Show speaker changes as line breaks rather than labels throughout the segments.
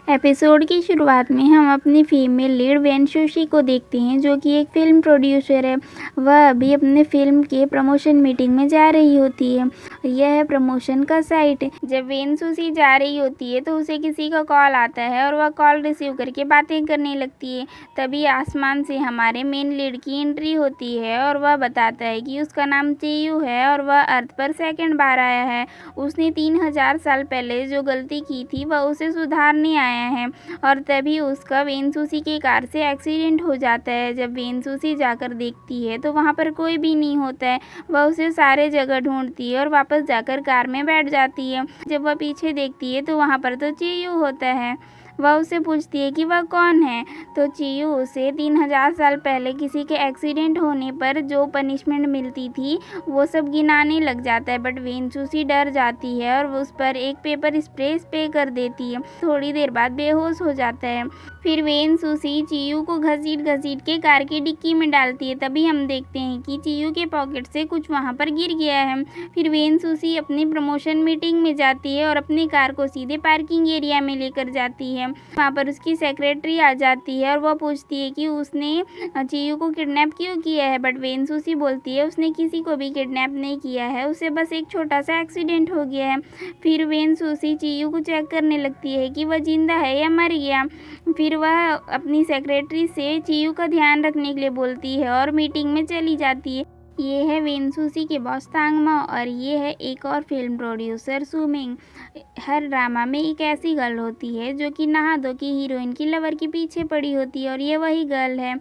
Episode की शुरुआत में हम अपनी फीमेल लीड वेनशुशी को देखते हैं, जो कि एक फिल्म प्रोड्यूसर है। वह अभी अपने फिल्म के प्रमोशन मीटिंग में जा रही होती है। यह है प्रमोशन का साइट। जब वेनशुशी जा रही होती है तो उसे किसी का कॉल आता है और वह कॉल रिसीव करके बातें करने लगती है। तभी आसमान से हमारे मेन लीड की एंट्री होती है और वह बताता है कि उसका नाम चीयू है और वह अर्थ पर सेकंड बार आया है। उसने 3000 साल पहले जो गलती की थी वह उसे सुधारने आया है। और तभी उसका वेनशुशी की कार से एक्सीडेंट हो जाता है। जब वेनशुशी जाकर देखती है तो वहाँ पर कोई भी नहीं होता है। वह उसे सारे जगह ढूंढती है और वापस जाकर कार में बैठ जाती है। जब वह पीछे देखती है तो वहाँ पर तो चीयू होता है। वह उससे पूछती है कि वह कौन है, तो चीयू उसे 3000 साल पहले किसी के एक्सीडेंट होने पर जो पनिशमेंट मिलती थी वो सब गिनाने लग जाता है। बट वेनशुशी डर जाती है और उस पर एक पेपर स्प्रे कर देती है। थोड़ी देर बाद बेहोश हो जाता है। फिर वेनशुशी चीयू को घसीट घसीट के कार की डिक्की में डालती है। तभी हम देखते हैं कि चीयू के पॉकेट से कुछ वहाँ पर गिर गया है। फिर वेनशुशी अपनी प्रमोशन मीटिंग में जाती है और अपनी कार को सीधे पार्किंग एरिया में लेकर जाती है। वहाँ पर उसकी सेक्रेटरी आ जाती है और वह पूछती है कि उसने चीयू को किडनैप क्यों किया है। बट वेनशुशी बोलती है उसने किसी को भी किडनैप नहीं किया है, उसे बस एक छोटा सा एक्सीडेंट हो गया है। फिर वेनशुशी चीयू को चेक करने लगती है कि वह जिंदा है या मर गया। फिर वह अपनी सेक्रेटरी से चीयू का ध्यान रखने के लिए बोलती है और मीटिंग में चली जाती है। ये है वेनशुशी के बॉस तांगमा और ये है एक और फिल्म प्रोड्यूसर सुमिंग। हर ड्रामा में एक ऐसी गर्ल होती है जो कि नहा धो के हीरोइन की लवर के पीछे पड़ी होती है और ये वही गर्ल है।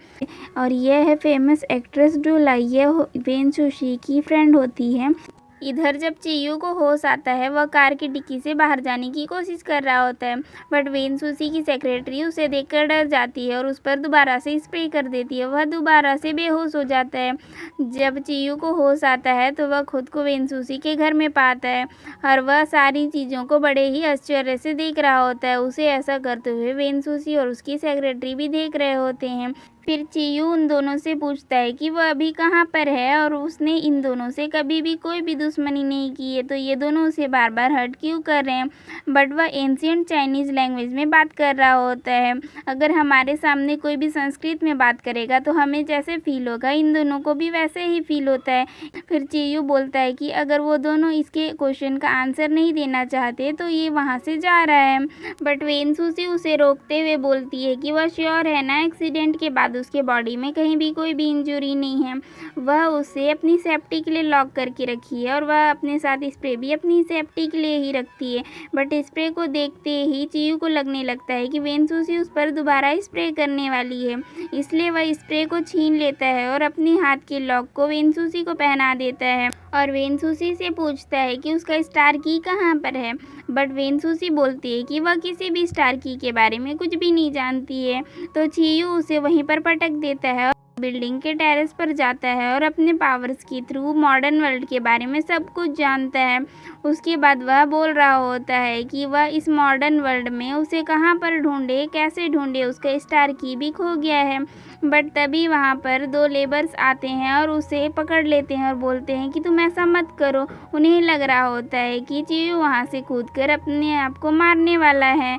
और ये है फेमस एक्ट्रेस डोला। ये वेनशुशी की फ्रेंड होती है। इधर जब चीयू को होश आता है वह कार की डिक्की से बाहर जाने की कोशिश कर रहा होता है। बट वेनशुशी की सेक्रेटरी उसे देखकर डर जाती है और उस पर दोबारा से स्प्रे कर देती है। वह दोबारा से बेहोश हो जाता है। जब चीयू को होश आता है तो वह खुद को वेनशुशी के घर में पाता है और वह सारी चीज़ों को बड़े ही आश्चर्य से देख रहा होता है। उसे ऐसा करते हुए वेनशुशी और उसकी सेक्रेटरी भी देख रहे होते हैं। फिर चीयू उन दोनों से पूछता है कि वह अभी कहाँ पर है और उसने इन दोनों से कभी भी कोई भी दुश्मनी नहीं की है, तो ये दोनों उसे बार बार हर्ट क्यों कर रहे हैं। बट वह एंशिएंट चाइनीज़ लैंग्वेज में बात कर रहा होता है। अगर हमारे सामने कोई भी संस्कृत में बात करेगा तो हमें जैसे फील होगा इन दोनों को भी वैसे ही फील होता है। फिर चीयू बोलता है कि अगर वो दोनों इसके क्वेश्चन का आंसर नहीं देना चाहते तो ये वहाँ से जा रहा है। बट वेनशुशी उसे रोकते हुए बोलती है कि वह श्योर है ना एक्सीडेंट के बाद उसके बॉडी में कहीं भी कोई भी इंजरी नहीं है। वह उसे अपनी सेफ्टी के लिए लॉक करके रखी है और वह अपने साथ स्प्रे भी अपनी सेफ्टी के लिए ही रखती है। बट स्प्रे को देखते ही चीयू को लगने लगता है कि वेनशुशी उस पर दोबारा स्प्रे करने वाली है, इसलिए वह स्प्रे को छीन लेता है और अपने हाथ के लॉक को वेनशुशी को पहना देता है और वेनशुशी से पूछता है कि उसका स्टार की कहाँ पर है। बट वेनशुशी बोलती है कि वह किसी भी स्टार की के बारे में कुछ भी नहीं जानती है। तो चीयू उसे वहीं पर पटक देता है और बिल्डिंग के टेरेस पर जाता है और अपने पावर्स के थ्रू मॉडर्न वर्ल्ड के बारे में सब कुछ जानता है। उसके बाद वह बोल रहा होता है कि वह इस मॉडर्न वर्ल्ड में उसे कहाँ पर ढूंढे, कैसे ढूंढे, उसका स्टार की भी खो गया है। बट तभी वहाँ पर 2 लेबर्स आते हैं और उसे पकड़ लेते हैं और बोलते हैं कि तुम ऐसा मत करो। उन्हें लग रहा होता है कि चीयू वहाँ से कूदकर अपने आप को मारने वाला है।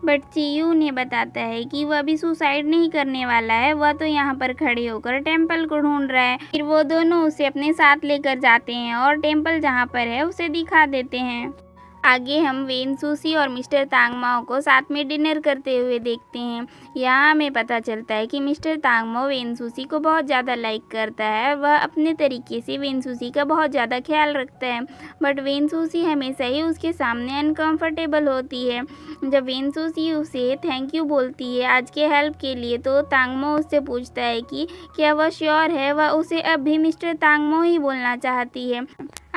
बट चीयू उन्हें बताता है कि वह अभी सुसाइड नहीं करने वाला है, वह तो यहाँ पर खड़े होकर टेम्पल को ढूंढ रहा है। फिर वो दोनों उसे अपने साथ लेकर जाते हैं और टेम्पल जहाँ पर है उसे दिखा देते हैं। आगे हम वेनशुशी और मिस्टर तांगमाओ को साथ में डिनर करते हुए देखते हैं। यहाँ हमें पता चलता है कि मिस्टर तांगमाओ वेनशुशी को बहुत ज़्यादा लाइक करता है। वह अपने तरीके से वेनशुशी का बहुत ज़्यादा ख्याल रखता है। बट वेनशुशी हमेशा ही उसके सामने अनकंफर्टेबल होती है। जब वेनशुशी उसे थैंक यू बोलती है आज के हेल्प के लिए, तो तांगमाओ उससे पूछता है कि क्या वह श्योर है। वह उसे अब भी मिस्टर तांगमाओ ही बोलना चाहती है।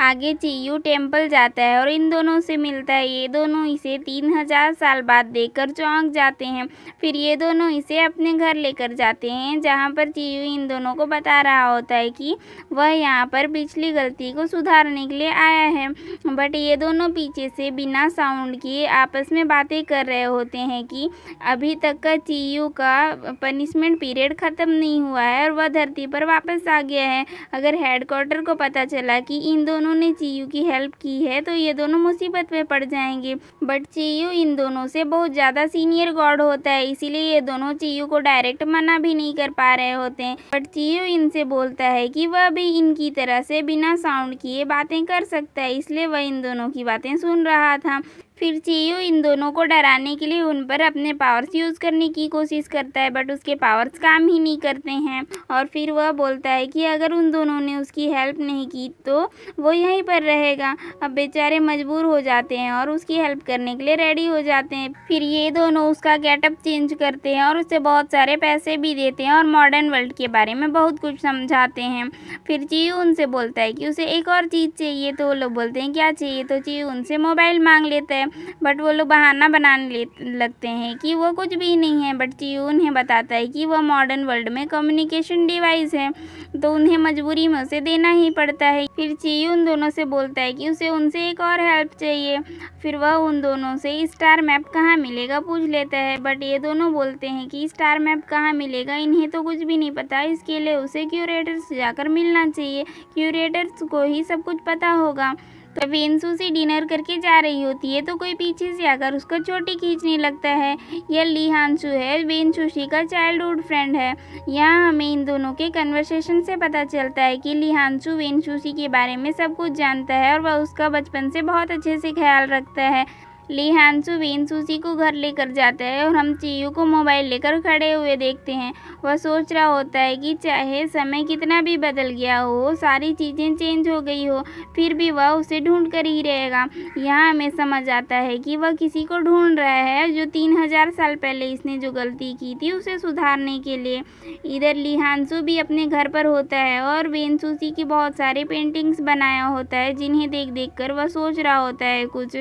आगे चीयू टेम्पल जाता है और इन दोनों से मिलता है। ये दोनों इसे 3000 साल बाद देखकर चौंक जाते हैं। फिर ये दोनों इसे अपने घर लेकर जाते हैं, जहाँ पर चीयू इन दोनों को बता रहा होता है कि वह यहाँ पर पिछली गलती को सुधारने के लिए आया है। बट ये दोनों पीछे से बिना साउंड किए आपस में बातें कर रहे होते हैं कि अभी तक का चीयू का पनिशमेंट पीरियड ख़त्म नहीं हुआ है और वह धरती पर वापस आ गया है। अगर हेडक्वार्टर को पता चला कि इन दोनों दोनों ने चियू की हेल्प की है तो ये दोनों मुसीबत में पड़ जाएंगे। बट चियू इन दोनों से बहुत ज़्यादा सीनियर गॉड होता है, इसीलिए ये दोनों चियू को डायरेक्ट मना भी नहीं कर पा रहे होते हैं। बट चियू इनसे बोलता है कि वह भी इनकी तरह से बिना साउंड किए बातें कर सकता है, इसलिए वह इन दोनों की बातें सुन रहा था। फिर चियू इन दोनों को डराने के लिए उन पर अपने पावर्स यूज़ करने की कोशिश करता है, बट उसके पावर्स काम ही नहीं करते हैं। और फिर वह बोलता है कि अगर उन दोनों ने उसकी हेल्प नहीं की तो वो यहीं पर रहेगा। अब बेचारे मजबूर हो जाते हैं और उसकी हेल्प करने के लिए रेडी हो जाते हैं। फिर ये दोनों उसका गेटअप चेंज करते हैं और उसे बहुत सारे पैसे भी देते हैं और मॉडर्न वर्ल्ड के बारे में बहुत कुछ समझाते हैं। फिर चियू उनसे बोलता है कि उसे एक और चीज़ चाहिए, तो वो लोग बोलते हैं क्या चाहिए, तो चियू उनसे मोबाइल मांग लेता है। बट वो लोग बहाना बनाने लगते हैं कि वो कुछ भी नहीं है। बट चियू उन्हें बताता है कि वह मॉडर्न वर्ल्ड में कम्युनिकेशन डिवाइस है, तो उन्हें मजबूरी में उसे देना ही पड़ता है। फिर चियू उन दोनों से बोलता है कि उसे उनसे एक और हेल्प चाहिए। फिर वह उन दोनों से स्टार मैप कहाँ मिलेगा पूछ लेता है, बट ये दोनों बोलते हैं कि स्टार मैप कहाँ मिलेगा, इन्हें तो कुछ भी नहीं पता, इसके लिए उसे क्यूरेटर से जाकर मिलना चाहिए, क्यूरेटर्स को ही सब कुछ पता होगा। तो वेनसूसी डिनर करके जा रही होती है तो कोई पीछे से आकर उसको चोटी खींचने लगता है। यह ली हानसू है, वेनसूसी का चाइल्डहुड फ्रेंड है। यहाँ हमें इन दोनों के कन्वर्सेशन से पता चलता है कि ली हानसू वेनसूसी के बारे में सब कुछ जानता है और वह उसका बचपन से बहुत अच्छे से ख्याल रखता है। ली हानसू वेनसूसी को घर लेकर जाता है और हम चियू को मोबाइल लेकर खड़े हुए देखते हैं। वह सोच रहा होता है कि चाहे समय कितना भी बदल गया हो, सारी चीज़ें चेंज हो गई हो, फिर भी वह उसे ढूंढ कर ही रहेगा। यहाँ हमें समझ आता है कि वह किसी को ढूंढ रहा है जो 3000 साल पहले इसने जो गलती की थी उसे सुधारने के लिए। इधर ली हानसू भी अपने घर पर होता है और वेनसूसी की बहुत सारी पेंटिंग्स बनाया होता है, जिन्हें देख देख कर वह सोच रहा होता है कुछ।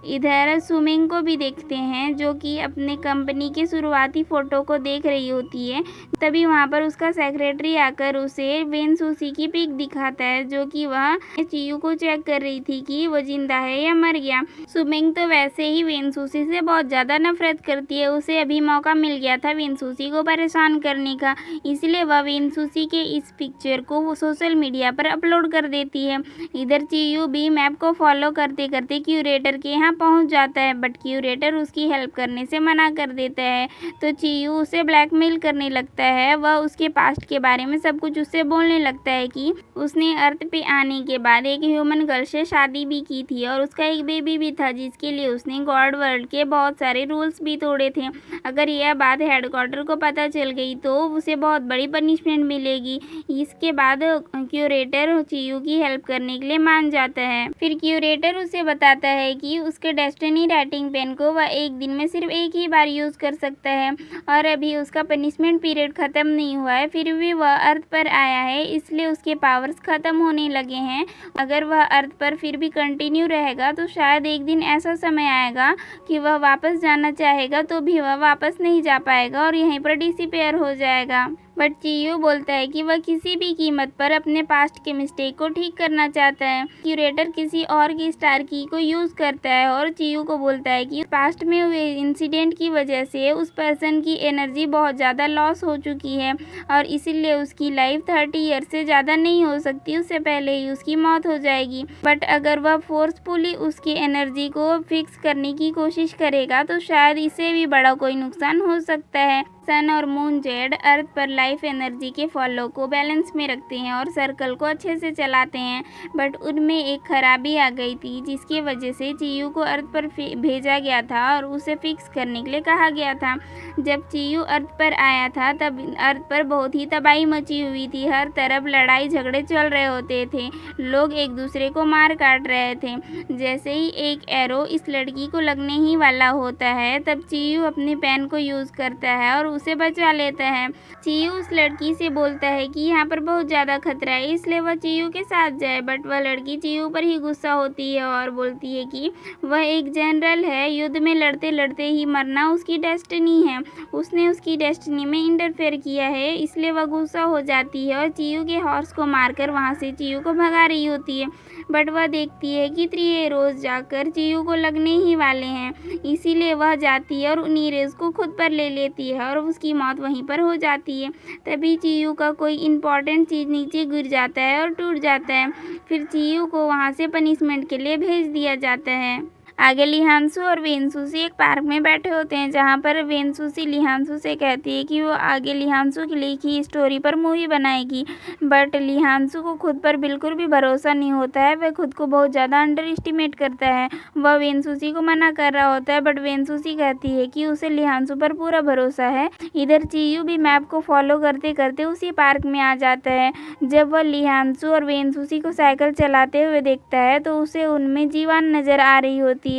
इधर सुमिंग को भी देखते हैं जो कि अपने कंपनी के शुरुआती फ़ोटो को देख रही होती है। तभी वहाँ पर उसका सेक्रेटरी आकर उसे वेनसूसी की पिक दिखाता है, जो कि वह चियू को चेक कर रही थी कि वो जिंदा है या मर गया। सुमिंग तो वैसे ही वेनसूसी से बहुत ज़्यादा नफरत करती है, उसे अभी मौका मिल गया था वेनसूसी को परेशान करने का, इसलिए वह वेनसूसी के इस पिक्चर को वो सोशल मीडिया पर अपलोड कर देती है। इधर चियू भी मैप को फॉलो करते करते क्यूरेटर के यहाँ पहुँच जाता है, बट क्यूरेटर उसकी हेल्प करने से मना कर देता है। तो चियू उसे ब्लैकमेल करने लगता है। वह उसके पास्ट के बारे में सब कुछ उससे बोलने लगता है कि उसने अर्थ पे आने के बाद एक ह्यूमन गर्ल से शादी भी की थी और उसका एक बेबी भी था, जिसके लिए उसने गॉड वर्ल्ड के बहुत सारे रूल्स भी तोड़े थे। अगर यह बात हेडक्वार्टर को पता चल गई तो उसे बहुत बड़ी पनिशमेंट मिलेगी। इसके बाद क्यूरेटर चियू की हेल्प करने के लिए मान जाता है। फिर क्यूरेटर उसे बताता है कि उसके डेस्टिनी राइटिंग पेन को वह एक दिन में सिर्फ एक ही बार यूज़ कर सकता है और अभी उसका पनिशमेंट पीरियड ख़त्म नहीं हुआ है, फिर भी वह अर्थ पर आया है, इसलिए उसके पावर्स ख़त्म होने लगे हैं। अगर वह अर्थ पर फिर भी कंटिन्यू रहेगा तो शायद एक दिन ऐसा समय आएगा कि वह वापस जाना चाहेगा तो भी वह वापस नहीं जा पाएगा और यहीं पर डिसअपीयर हो जाएगा। बट चियू बोलता है कि वह किसी भी कीमत पर अपने पास्ट के मिस्टेक को ठीक करना चाहता है। क्यूरेटर किसी और की स्टार की को यूज़ करता है और चियू को बोलता है कि पास्ट में हुए इंसिडेंट की वजह से उस पर्सन की एनर्जी बहुत ज़्यादा लॉस हो चुकी है और इसीलिए उसकी लाइफ 30 ईयर से ज़्यादा नहीं हो सकती, उससे पहले ही उसकी मौत हो जाएगी। बट अगर वह फोर्सफुली उसकी एनर्जी को फिक्स करने की कोशिश करेगा तो शायद इससे भी बड़ा कोई नुकसान हो सकता है। सन और मून जेड अर्थ पर लाइफ एनर्जी के फॉलो को बैलेंस में रखते हैं और सर्कल को अच्छे से चलाते हैं, बट उनमें एक खराबी आ गई थी जिसकी वजह से चियू को अर्थ पर भेजा गया था और उसे फिक्स करने के लिए कहा गया था। जब चियू अर्थ पर आया था तब अर्थ पर बहुत ही तबाही मची हुई थी, हर तरफ लड़ाई झगड़े चल रहे होते थे, लोग एक दूसरे को मार काट रहे थे। जैसे ही एक एरो इस लड़की को लगने ही वाला होता है तब चियू अपने पेन को यूज़ करता है और उसे बचा लेता है। चियू उस लड़की से बोलता है कि यहाँ पर बहुत ज़्यादा खतरा है, इसलिए वह चियू के साथ जाए, बट वह लड़की चियू पर ही गुस्सा होती है और बोलती है कि वह एक जनरल है, युद्ध में लड़ते लड़ते ही मरना उसकी डेस्टिनी है, उसने उसकी डेस्टिनी में इंटरफेयर किया है, इसलिए वह गुस्सा हो जाती है और चियू के हॉर्स को मारकर वहाँ से चियू को भगा रही होती है। बट वह देखती है कि 3 एरोज जाकर चियू को लगने ही वाले हैं, इसीलिए वह जाती है और उन एरोज को खुद पर ले लेती है और उसकी मौत वहीं पर हो जाती है। तभी चियू का कोई इम्पोर्टेंट चीज़ नीचे गिर जाता है और टूट जाता है। फिर चियू को वहाँ से पनिशमेंट के लिए भेज दिया जाता है। आगे लिहांशु और वेनसूसी एक पार्क में बैठे होते हैं, जहाँ पर वेनसूसी लिहांशु से कहती है कि वो आगे लिहांशु की लिखी स्टोरी पर मूवी बनाएगी, बट लिहांशु को खुद पर बिल्कुल भी भरोसा नहीं होता है। वह खुद को बहुत ज़्यादा अंडर एस्टिमेट करता है। वह वेनसूसी को मना कर रहा होता है, बट वेनसूसी कहती है कि उसे लिहांशु पर पूरा भरोसा है। इधर चियू भी मैप को फॉलो करते करते उसी पार्क में आ जाता है। जब वह लिहांशु और वेनसूसी को साइकिल चलाते हुए देखता है तो उसे उनमें जीवान नज़र आ रही होती है।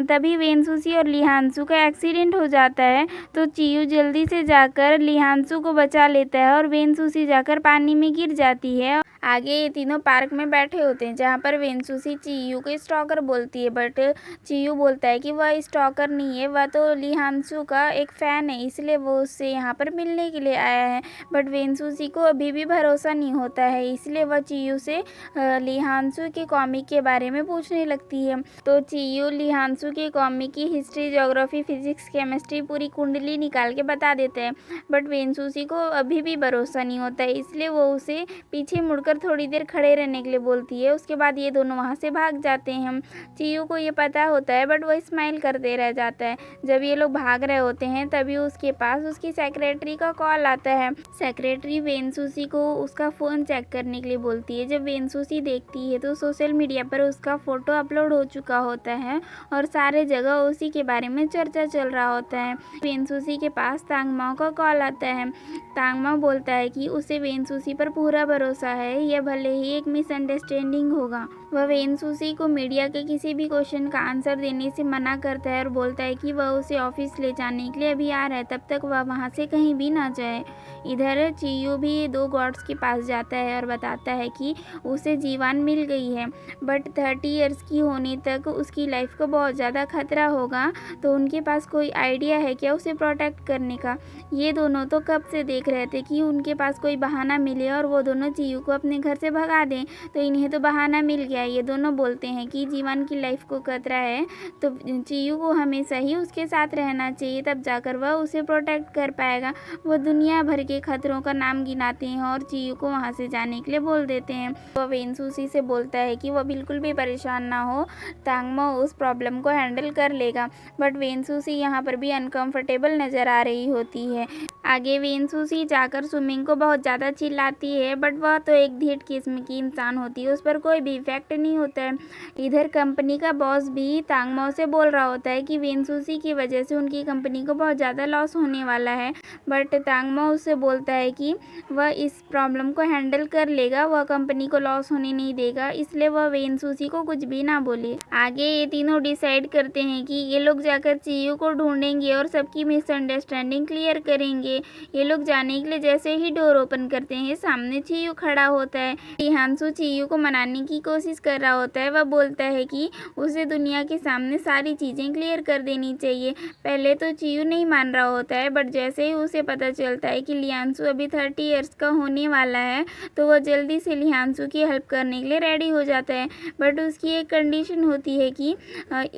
तभी वेनसूसी और लिहांशु का एक्सीडेंट हो जाता है, तो चियू जल्दी से जाकर लिहांशु को बचा लेता है और वेनसूसी जाकर पानी में गिर जाती है। आगे ये तीनों पार्क में बैठे होते हैं, जहाँ पर वेनसूसी चियू को स्टॉकर बोलती है, बट चियू बोलता है कि वह स्टॉकर नहीं है, वह तो लिहांशु का एक फ़ैन है, इसलिए वो उससे यहाँ पर मिलने के लिए आया है। बट वेनसूसी को अभी भी भरोसा नहीं होता है, इसलिए वह चियू से लिहांशु के कॉमिक के बारे में पूछने लगती है। तो चियू लिहांशु के कॉमिक की हिस्ट्री, ज्योग्राफी, फिजिक्स, केमिस्ट्री पूरी कुंडली निकाल के बता देते हैं, बट वेनसूसी को अभी भी भरोसा नहीं होता है, इसलिए वो उसे पीछे मुड़कर थोड़ी देर खड़े रहने के लिए बोलती है। उसके बाद ये दोनों वहाँ से भाग जाते हैं। चियू को ये पता होता है, बट वो स्माइल करते रह जाता है। जब ये लोग भाग रहे होते हैं तभी उसके पास उसकी सेक्रेटरी का कॉल आता है। सेक्रेटरी वेनसूसी को उसका फ़ोन चेक करने के लिए बोलती है। जब वेनसूसी देखती है तो सोशल मीडिया पर उसका फ़ोटो अपलोड हो चुका होता है और सारे जगह उसी के बारे में चर्चा चल रहा होता है। वेनसूसी के पास तांगमाओ का कॉल आता है। तांगमाओ बोलता है कि उसे वेनसूसी पर पूरा भरोसा है, यह भले ही एक मिसअंडरस्टैंडिंग होगा। वह वेनसूसी को मीडिया के किसी भी क्वेश्चन का आंसर देने से मना करता है और बोलता है कि वह उसे ऑफिस ले जाने के लिए अभी आ रहा है, तब तक वह वहाँ से कहीं भी ना जाए। इधर चियू भी दो गॉड्स के पास जाता है और बताता है कि उसे जीवान मिल गई है, बट 30 इयर्स की होने तक उसकी लाइफ को बहुत ज़्यादा खतरा होगा, तो उनके पास कोई आइडिया है क्या उसे प्रोटेक्ट करने का। ये दोनों तो कब से देख रहे थे कि उनके पास कोई बहाना मिले और वो दोनों चियू को अपने घर से भगा दें, तो इन्हें तो बहाना मिल गया। ये दोनों बोलते हैं कि जीवान की लाइफ को खतरा है, तो चियू को हमेशा ही उसके साथ रहना चाहिए, तब जाकर वह उसे प्रोटेक्ट कर पाएगा। वो दुनिया भर के खतरों का नाम गिनाते हैं और चियू को वहाँ से जाने के लिए बोल देते हैं। वह वेनसूसी से बोलता है कि वह बिल्कुल भी परेशान ना हो, तांगमो उस प्रॉब्लम को हैंडल कर लेगा, बट वेनसूसी यहाँ पर भी अनकंफर्टेबल नज़र आ रही होती है। आगे वेनसूसी जाकर स्विमिंग को बहुत ज़्यादा चिल्लाती है, बट वह तो एक ढीठ किस्म की इंसान होती है, उस पर कोई भी इफेक्ट नहीं होता है। इधर कंपनी का बॉस भी तांगमो से बोल रहा होता है कि वेनसूसी की वजह से उनकी कंपनी को बहुत ज़्यादा लॉस होने वाला है, बट तांगमो उससे बोलता है कि वह इस प्रॉब्लम को हैंडल कर लेगा, वह कंपनी को लॉस होने नहीं देगा, इसलिए वह वेनसूसी को कुछ भी ना बोले। आगे ये तीनों डिसाइड करते हैं कि ये लोग जाकर चियू को ढूंढेंगे और सबकी मिसअंडरस्टैंडिंग क्लियर करेंगे। ये लोग जाने के लिए जैसे ही डोर ओपन करते हैं, सामने चियू खड़ा होता है। लिहांशु चियू को मनाने की कोशिश कर रहा होता है। वह बोलता है कि उसे दुनिया के सामने सारी चीज़ें क्लियर कर देनी चाहिए। पहले तो चियू नहीं मान रहा होता है, बट जैसे ही उसे पता चलता है कि लिहांशु अभी 30 इयर्स का होने वाला है, तो वह जल्दी से लिहांशु की हेल्प करने के लिए रेडी हो जाता है। बट उसकी एक कंडीशन होती है कि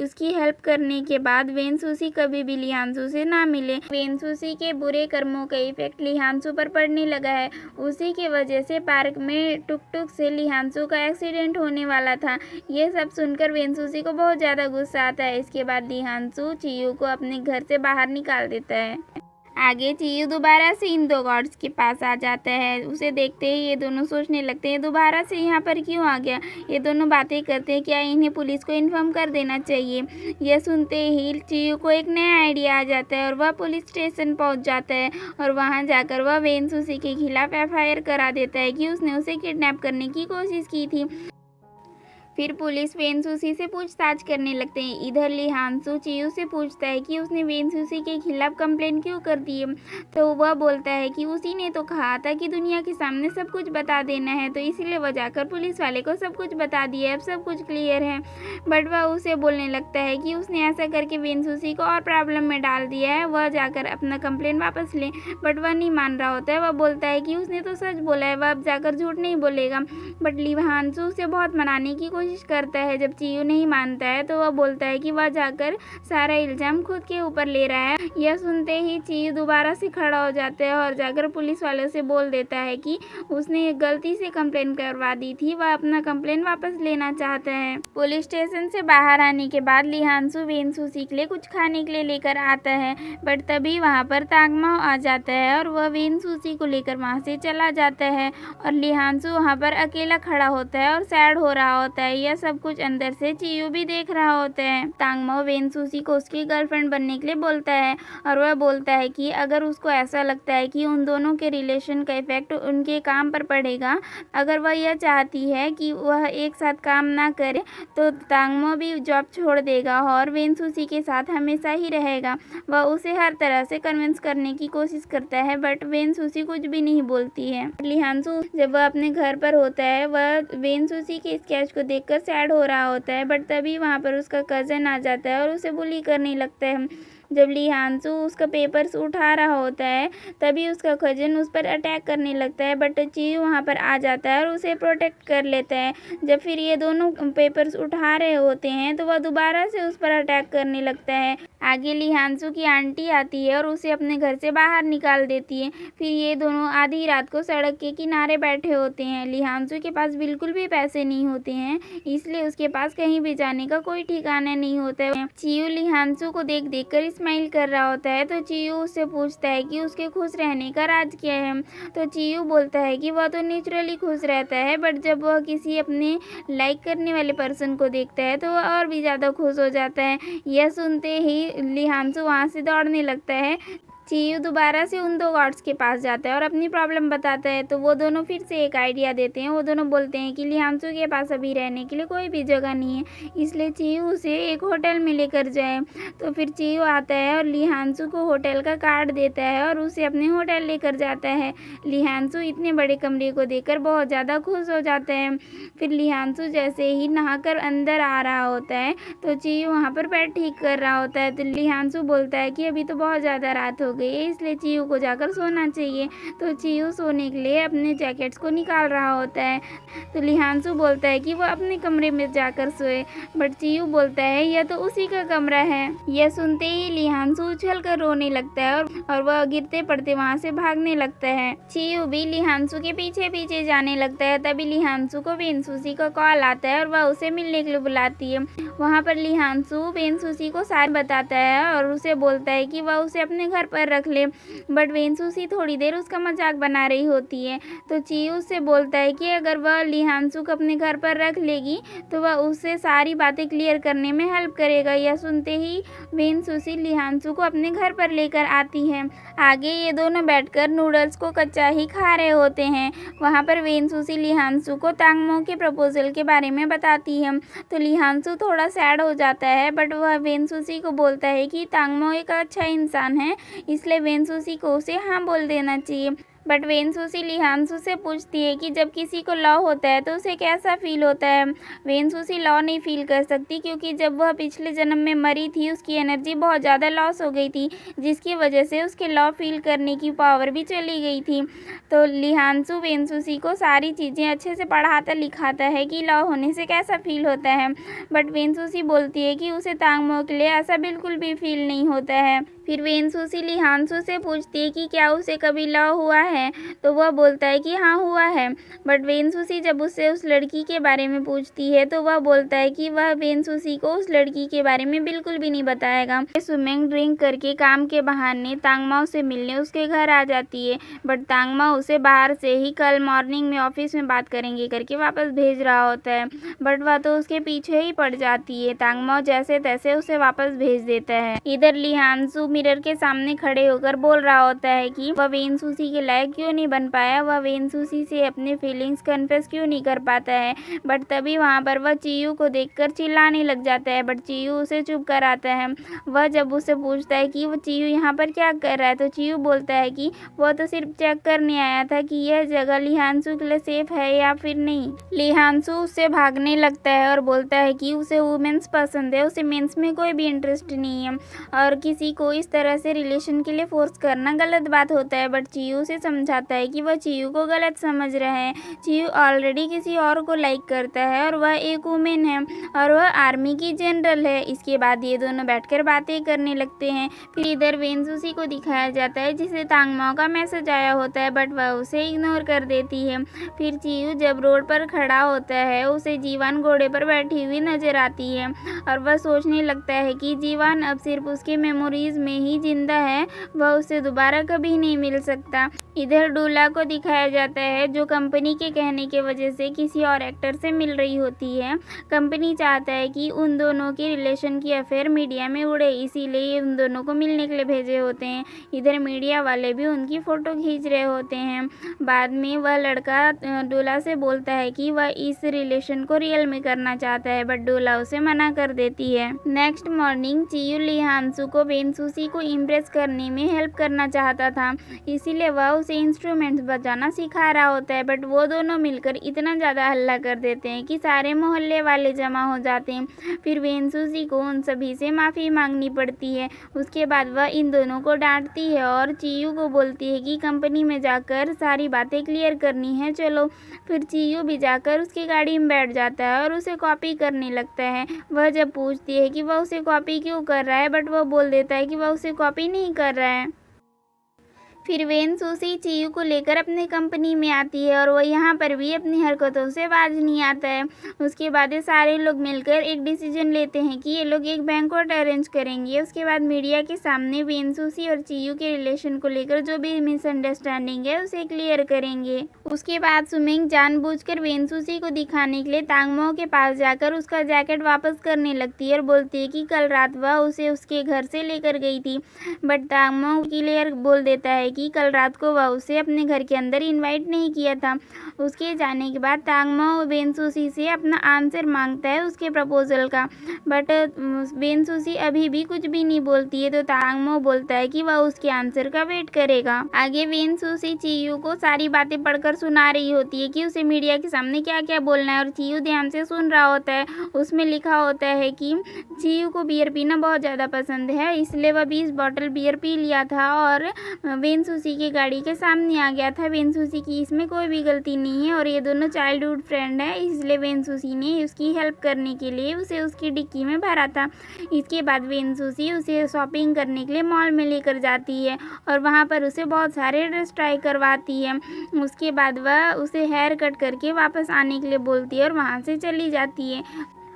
उसकी हेल्प करने के बाद वेनसूसी कभी भी लिहांशु से ना मिले। वेनसूसी के बुरे कर्मों का इफेक्ट लिहांशु पर पड़ने लगा है। उसी की वजह से पार्क में टुक टुक से लिहांशु का एक्सीडेंट होने वाला था। ये सब सुनकर वेनसूसी को बहुत ज़्यादा गुस्सा आता है। इसके बाद लिहांशु चियू को अपने घर से बाहर निकाल देता है। आगे चियू दोबारा से इन दो गॉड्स के पास आ जाता है। उसे देखते ही ये दोनों सोचने लगते हैं दोबारा से यहाँ पर क्यों आ गया। ये दोनों बातें करते हैं क्या इन्हें पुलिस को इन्फॉर्म कर देना चाहिए। यह सुनते ही चियू को एक नया आइडिया आ जाता है और वह पुलिस स्टेशन पहुँच जाता है और वहाँ जाकर वह वेनसूसी के खिलाफ FIR करा देता है कि उसने उसे किडनैप करने की कोशिश की थी। फिर पुलिस वेनसूसी से पूछताछ करने लगते हैं। इधर लिहांशु चियू से पूछता है कि उसने वेनसूसी के खिलाफ कंप्लेंट क्यों कर दी है, तो वह बोलता है कि उसी ने तो कहा था कि दुनिया के सामने सब कुछ बता देना है, तो इसलिए वह जाकर पुलिस वाले को सब कुछ बता दिया, अब सब कुछ क्लियर है। बट वह उसे बोलने लगता है कि उसने ऐसा करके वेनसूसी को और प्रॉब्लम में डाल दिया है, वह जाकर अपना कंप्लेंट वापस ले। बट वह नहीं मान रहा होता है। वह बोलता है कि उसने तो सच बोला है, वह अब जाकर झूठ नहीं बोलेगा। बट लिहांशु उसे बहुत मनाने की कोशिश कोशिश करता है। जब चियू नहीं मानता है तो वह बोलता है कि वह जाकर सारा इल्ज़ाम खुद के ऊपर ले रहा है। यह सुनते ही चियू दोबारा से खड़ा हो जाता है और जाकर पुलिस वालों से बोल देता है कि उसने गलती से कंप्लेन करवा दी थी, वह अपना कंप्लेन वापस लेना चाहता है। पुलिस स्टेशन से बाहर आने के बाद लिहानसू वेनसूसी के लिए कुछ खाने के लिए लेकर आता है, बट तभी वहाँ पर तांगमाओ आ जाता है और वह वेनसूसी को लेकर वहाँ से चला जाता है और लिहानसू वहाँ पर अकेला खड़ा होता है और सैड हो रहा होता है। यह सब कुछ अंदर से चियू भी देख रहा होता है। तांगमाओ वेनसूसी को उसकी गर्लफ्रेंड बनने के लिए बोलता है और वह बोलता है कि अगर उसको ऐसा लगता है कि उन दोनों के रिलेशन का इफेक्ट उनके काम पर पड़ेगा, अगर वह यह चाहती है कि वह एक साथ काम ना करे, तो तांगमाओ भी जॉब छोड़ देगा और वेनसूसी के साथ हमेशा ही रहेगा। वह उसे हर तरह से कन्विंस करने की कोशिश करता है, बट वेनसूसी कुछ भी नहीं बोलती है। लिहानसू जब वह अपने घर पर होता है, वह वेनसूसी के स्केच को देखकर सैड हो रहा होता है, बट तभी वहाँ पर उसका कज़न आ जाता है और उसे बुली करने लगता है। जब लिहानसू उसका पेपर्स उठा रहा होता है, तभी उसका कज़न उस पर अटैक करने लगता है, बट चियू वहाँ पर आ जाता है और उसे प्रोटेक्ट कर लेता है। जब फिर ये दोनों पेपर्स उठा रहे होते हैं तो वह दोबारा से उस पर अटैक करने लगता है। आगे लिहानसू की आंटी आती है और उसे अपने घर से बाहर निकाल देती है। फिर ये दोनों आधी रात को सड़क के किनारे बैठे होते हैं। लिहानसू के पास बिल्कुल भी पैसे नहीं होते हैं, इसलिए उसके पास कहीं भी जाने का कोई ठिकाना नहीं होता है। चियू लिहानसू को देख कर स्माइल कर रहा होता है, तो चियू उससे पूछता है कि उसके खुश रहने का राज क्या है। तो चियू बोलता है कि वह तो नेचुरली खुश रहता है, बट जब वह किसी अपने लाइक करने वाले पर्सन को देखता है तो वह और भी ज़्यादा खुश हो जाता है। यह सुनते ही लिहानसू वहाँ से दौड़ने लगता है। चियू दोबारा से उन दो गार्ड्स के पास जाता है और अपनी प्रॉब्लम बताता है, तो वो दोनों फिर से एक आइडिया देते हैं। वो दोनों बोलते हैं कि लिहानसू के पास अभी रहने के लिए कोई भी जगह नहीं है, इसलिए चियू उसे एक होटल में लेकर जाए। तो फिर चियू आता है और लिहानसू को होटल का कार्ड देता है और उसे अपने होटल लेकर जाता है। लिहानसू इतने बड़े कमरे को देखकर बहुत ज़्यादा खुश हो जाता है। फिर लिहानसू जैसे ही नहाकर अंदर आ रहा होता है, तो चियू वहाँ पर पैर ठीक कर रहा होता है। तो लिहानसू बोलता है कि अभी तो बहुत ज़्यादा रात हो गई है, इसलिए चियू को जाकर सोना चाहिए। तो चियू सोने के लिए अपने जैकेट्स को निकाल रहा होता है, तो लिहानसू बोलता है कि वह अपने कमरे में जाकर सोए, बट चियू बोलता है यह तो उसी का कमरा है। यह सुनते ही लिहानसू उछल कर रोने लगता है और वह गिरते पड़ते वहाँ से भागने लगता है। चियू भी लिहानसू के पीछे पीछे जाने लगता है। तभी लिहानसू को वेनसूसी का कॉल आता है और वह उसे मिलने के लिए बुलाती है। वहाँ पर लिहानसू वेनसूसी को सारा बताता है और उसे बोलता है कि वह उसे अपने घर पर रख ले, बट वेनसूसी थोड़ी देर उसका मजाक बना रही होती है। तो चियू उससे बोलता है कि अगर वह लिहानसू को अपने घर पर रख लेगी तो वह उससे सारी बातें क्लियर करने में हेल्प करेगा। यह सुनते ही वेनसूसी लिहानसू को अपने घर पर लेकर आती है। आगे ये दोनों बैठकर नूडल्स को कच्चा ही खा रहे होते हैं। वहाँ पर वेनसूसी लिहानसू को तांगमाओ के प्रपोजल के बारे में बताती है, तो लिहानसू थोड़ा सैड हो जाता है, बट वह वेनसूसी को बोलता है कि तांगमाओ एक अच्छा इंसान है, इसलिए वेनसूसी को उसे हाँ बोल देना चाहिए। बट वेनसूसी लिहानसू से पूछती है कि जब किसी को लव होता है तो उसे कैसा फील होता है। वेनसूसी लव नहीं फील कर सकती, क्योंकि जब वह पिछले जन्म में मरी थी उसकी एनर्जी बहुत ज़्यादा लॉस हो गई थी, जिसकी वजह से उसके लव फील करने की पावर भी चली गई थी। तो लिहानसू वेनसूसी को सारी चीज़ें अच्छे से पढ़ाता लिखाता है कि लव होने से कैसा फील होता है, बट वेनसूसी बोलती है कि उसे तांगमाओ के लिए ऐसा बिल्कुल भी फील नहीं होता है। फिर वेनसूसी लिहानसू से पूछती है कि क्या उसे कभी लव हुआ है, तो वह बोलता है कि हाँ हुआ है। बट वेनसूसी जब उससे उस लड़की के बारे में पूछती है तो वह बोलता है कि वह वेनसूसी को उस लड़की के बारे में बिल्कुल भी नहीं बताएगा। स्विमिंग ड्रिंक करके काम के बहाने तांगमाओ से मिलने उसके घर आ जाती है, बट तांगमाओ उसे बाहर से ही कल मॉर्निंग में ऑफिस में बात करेंगे करके वापस भेज रहा होता है, बट वह तो उसके पीछे ही पड़ जाती है। तांगमाओ जैसे तैसे उसे वापस भेज देता है। इधर लिहानसू मिरर के सामने खड़े होकर बोल रहा होता है कि वह वेनसूसी के लायक क्यों नहीं बन पाया, वह वेनसूसी से अपने फीलिंग्स कन्फेस क्यों नहीं कर पाता है। बट तभी वहाँ पर वह चियू को देखकर चिल्लाने लग जाता है, बट चियू उसे चुप कराता है। वह जब उससे पूछता है कि वो चियू यहाँ पर क्या कर रहा है, तो चियू बोलता है कि वह तो सिर्फ चेक करने आया था कि यह जगह लिहानसू के लिए सेफ है या फिर नहीं। लिहानसू उससे भागने लगता है और बोलता है कि उसे वुमेन्स पसंद है, उसे मेंस में कोई भी इंटरेस्ट नहीं है और किसी को इस तरह से रिलेशन के लिए फोर्स करना गलत बात होता है। बट चियू उसे समझाता है कि वह चीयू को गलत समझ रहा है। चीयू ऑलरेडी किसी और को लाइक करता है और वह एक वुमेन है और वह आर्मी की जनरल है। इसके बाद ये दोनों बैठकर बातें करने लगते हैं। फिर इधर वेनसूसी को दिखाया जाता है जिसे तांगमाओ का मैसेज आया होता है, बट वह उसे इग्नोर कर देती है। फिर चीयू जब रोड पर खड़ा होता है उसे जीवान घोड़े पर बैठी हुई नजर आती है और वह सोचने लगता है कि जीवान अब सिर्फ उसके मेमोरीज में ही जिंदा है, वह उसे दोबारा कभी नहीं मिल सकता। इधर डोला को दिखाया जाता है जो कंपनी के कहने की वजह से किसी और एक्टर से मिल रही होती है। कंपनी चाहता है कि उन दोनों के रिलेशन की अफेयर मीडिया में उड़े, इसीलिए उन दोनों को मिलने के लिए भेजे होते हैं। इधर मीडिया वाले भी उनकी फ़ोटो खींच रहे होते हैं। बाद में वह लड़का डोला से बोलता है कि वह इस रिलेशन को रियल में करना चाहता है, बट डोला उसे मना कर देती है। नेक्स्ट मॉर्निंग चियू ली हांसू को वेनसूसी को इम्प्रेस करने में हेल्प करना चाहता था, इसीलिए वह उसे इंस्ट्रूमेंट्स बजाना सिखा रहा होता है, बट वो दोनों मिलकर इतना ज़्यादा हल्ला कर देते हैं कि सारे मोहल्ले वाले जमा हो जाते हैं। फिर वेनसूसी को उन सभी से माफ़ी मांगनी पड़ती है। उसके बाद वह इन दोनों को डांटती है और चियू को बोलती है कि कंपनी में जाकर सारी बातें क्लियर करनी है, चलो। फिर चियू भी जाकर उसकी गाड़ी में बैठ जाता है और उसे कॉपी करने लगता है। वह जब पूछती है कि वह उसे कॉपी क्यों कर रहा है, बट वह बोल देता है कि वह उसे कॉपी नहीं कर रहा है। फिर वेनसूसी चियू को लेकर अपनी कंपनी में आती है और वह यहाँ पर भी अपनी हरकतों से बाज नहीं आता है। उसके बाद ये सारे लोग मिलकर एक डिसीजन लेते हैं कि ये लोग एक बैंक्वेट अरेंज करेंगे। उसके बाद मीडिया के सामने वेनसूसी और चियू के रिलेशन को लेकर जो भी मिसअंडरस्टैंडिंग है उसे क्लियर करेंगे। उसके बाद सुमिंग जानबूझकर वेनसूसी को दिखाने के लिए तांगमो के पास जाकर उसका जैकेट वापस करने लगती है और बोलती है कि कल रात वह उसे उसके घर से लेकर गई थी, बट तांगमो क्लियर बोल देता है कि कल रात को वह उसे अपने घर के अंदर इनवाइट नहीं किया था। उसके जाने के बाद तांगमो वेनसूसी से अपना आंसर मांगता है उसके प्रपोजल का, बट वेनसूसी अभी भी कुछ भी नहीं बोलती है, तो तांगमो बोलता है कि वह उसके आंसर का वेट करेगा। आगे वेनसूसी चियू को सारी बातें पढ़कर सुना रही होती है कि उसे मीडिया के सामने क्या क्या बोलना है और चियू ध्यान से सुन रहा होता है। उसमें लिखा होता है कि चियू को बियर पीना बहुत ज़्यादा पसंद है, इसलिए वह 20 बॉटल बियर पी लिया था और वेनसूसी की गाड़ी के सामने आ गया था। वेनसूसी की इसमें कोई भी गलती नहीं है और ये दोनों चाइल्डहुड फ्रेंड है, इसलिए वेनसूसी ने उसकी हेल्प करने के लिए उसे उसकी डिक्की में भरा था। इसके बाद वेनसूसी उसे शॉपिंग करने के लिए मॉल में लेकर जाती है और वहाँ पर उसे बहुत सारे ड्रेस ट्राई करवाती है। उसके बाद वह उसे हेयर कट करके वापस आने के लिए बोलती है और वहाँ से चली जाती है।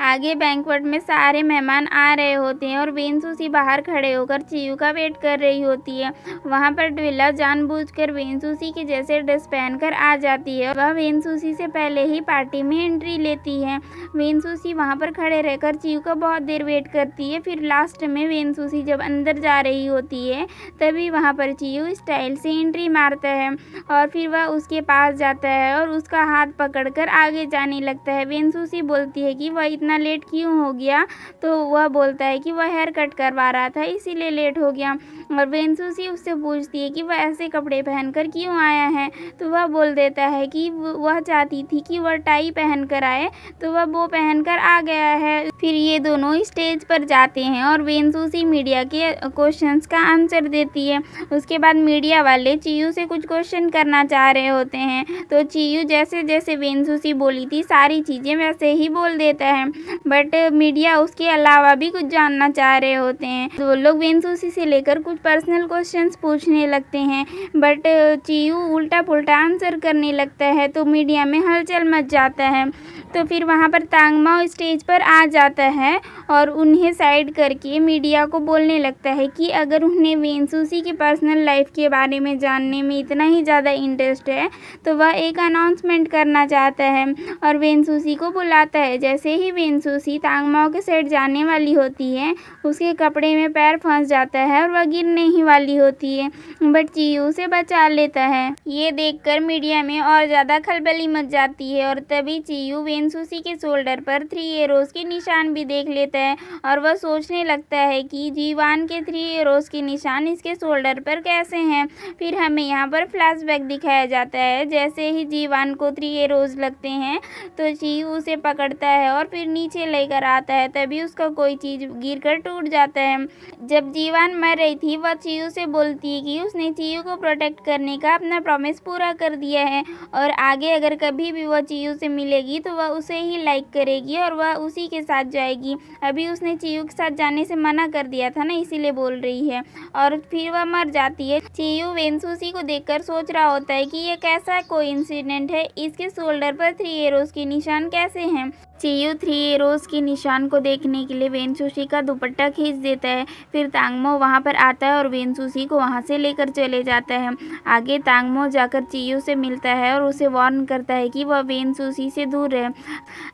आगे बैंक्वेट में सारे मेहमान आ रहे होते हैं और वेनसूसी बाहर खड़े होकर चियू का वेट कर रही होती है। वहाँ पर ड्विला जानबूझकर वेनसूसी के जैसे ड्रेस पहनकर आ जाती है। वह वेनसूसी से पहले ही पार्टी में एंट्री लेती है। वेनसूसी वहाँ पर खड़े रहकर चियू का बहुत देर वेट करती है। फिर लास्ट में वेनसूसी जब अंदर जा रही होती है तभी वहाँ पर चियू स्टाइल से एंट्री मारता है और फिर वह उसके पास जाता है और उसका हाथ पकड़कर आगे जाने लगता है। वेनसूसी बोलती है कि वह इतना लेट क्यों हो गया, तो वह बोलता है कि वह हेयर कट करवा रहा था इसीलिए लेट हो गया। और वेनसूसी उससे पूछती है कि वह ऐसे कपड़े पहनकर क्यों आया है, तो वह बोल देता है कि वह चाहती थी कि वह टाई पहनकर आए, तो वह वो पहनकर आ गया है। फिर ये दोनों स्टेज पर जाते हैं और वेनसूसी मीडिया के क्वेश्चंस का आंसर देती है। उसके बाद मीडिया वाले चियू से कुछ क्वेश्चन करना चाह रहे होते हैं, तो चियू जैसे जैसे वेनसूसी बोली थी सारी चीज़ें वैसे ही बोल देता है, बट मीडिया उसके अलावा भी कुछ जानना चाह रहे होते हैं। तो लोग वेनसूसी से लेकर कुछ पर्सनल क्वेश्चंस पूछने लगते हैं, बट चियू उल्टा पुल्टा आंसर करने लगता है, तो मीडिया में हलचल मच जाता है। तो फिर वहाँ पर तांगमाओ स्टेज पर आ जाता है और उन्हें साइड करके मीडिया को बोलने लगता है कि अगर उन्हें वेनसूसी की पर्सनल लाइफ के बारे में जानने में इतना ही ज़्यादा इंटरेस्ट है तो वह एक अनाउंसमेंट करना चाहता है और वेनसूसी को बुलाता है। जैसे ही वेनसूसी तांगमाओ के साइड जाने वाली होती है उसके कपड़े में पैर फंस जाता है और वह गिरने ही वाली होती है, बट चियू उसे बचा लेता है। ये देखकर मीडिया में और ज़्यादा खलबली मच जाती है और तभी चियू वेनसूसी के शोल्डर पर 3 एरोज के निशान भी देख लेता है और वह सोचने लगता है कि जीवान के 3 एरोज के निशान इसके शोल्डर पर कैसे हैं। फिर हमें यहाँ पर फ्लैशबैक दिखाया जाता है। जैसे ही जीवान को 3 एरोज लगते हैं तो चियू उसे पकड़ता है और फिर नीचे लेकर आता है, तभी उसका कोई चीज़ गिरकर टूट जाता है। जब जीवान मर रही थी, वह चीयू से बोलती है कि उसने चीयू को प्रोटेक्ट करने का अपना प्रॉमिस पूरा कर दिया है और आगे अगर कभी भी वह चीयू से मिलेगी तो वह उसे ही लाइक करेगी और वह उसी के साथ जाएगी। अभी उसने चीयू के साथ जाने से मना कर दिया था ना, इसीलिए बोल रही है। और फिर वह मर जाती है। चीयू वेनसूसी को देखकर सोच रहा होता है कि यह कैसा कोइंसिडेंट है, इसके शोल्डर पर 3 एरोज के निशान कैसे हैं। चीयू 3 एरोज के निशान को देखने के लिए वेनसूसी का दुपट्टा खींच देता है। फिर तांगमो वहाँ पर आता है और वेनसूसी को वहाँ से लेकर चले जाता है। आगे तांगमो जाकर चीयू से मिलता है और उसे वार्न करता है कि वह वेनसूसी से दूर रहे।